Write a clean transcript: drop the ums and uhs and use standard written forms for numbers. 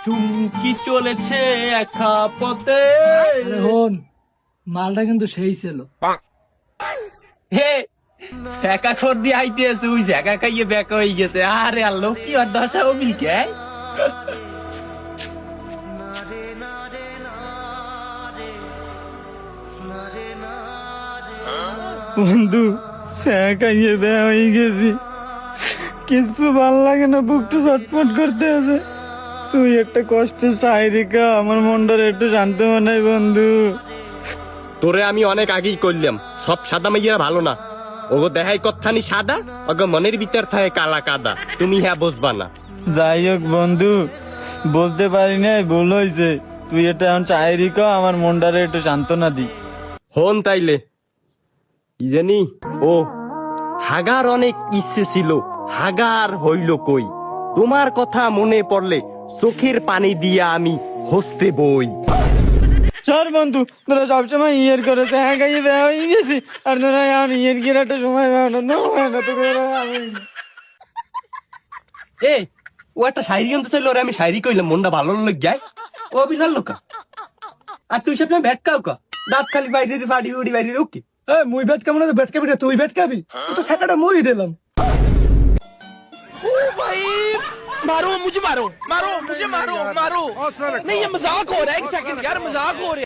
চুমকি চলেছে একা পথে। হন মালটা কিন্তু সেই ছিল। হে সেকা খর দিয়ে আইতে আছে, ওই সেকা খাইয়ে বেকা হয়ে গেছে। আরে আল্লাহ কি আর দশা ও মিলকে। বন্ধু খাইয়ে বেয়া হয়ে গেছি, কিছু ভাল লাগে না, বুকটা চটপট করতে আছে। তুই একটা কষ্টের শায়রিকা, আমার মনটার একটু শান্ত বানাই বন্ধু। তোরে আমি অনেক আগেই করলাম, সব সাদা মাইয়ারা ভালো না। ওগো দেখাই কথানি সাদা, ওগো মনের ভিতর থাকে কালা কাদা। তুমি হ্যাঁ বুঝবা না। যাই হোক বন্ধু, বলতে পারি নাই, ভুল হয়েছে। তুই এটা এখন শায়রিকা, আমার মনটারে একটু সান্ত্বনা দি। হন তাইলে কি জানি, ও হাগার অনেক ইচ্ছে ছিল, হাগার হইল কই। তোমার কথা মনে পড়লে চোখের পানি দিয়া আমি হসতে বই। সর বন্ধু, তোরা সবসময় ইয়ের করে খাইয়ে বেয়া হয়ে গেছি, আর তোরা এখন ইয়ের গিয়ে একটা সময় পাও না, এ ও একটা শায়রি আনতে চাইলো, ওরে আমি শায়রি কইলাম, মনটা ভালো লাগ যায়। ও বিশাল লোকা। আর তুই সব ভেট খাও কা, দাঁত খালি বাইরে বাড়ি উড়ি বাইরে ওকে। মুই ব্যাট খাবো না তো ব্যাট খাবি না, তুই ব্যাট খাবি। ও তো সেটাটা মুই দিলাম। मारो मुझे मारो मारो मुझे मारो मारो नहीं ये मजाक हो रहा है एक सेकंड यार मजाक हो रहा है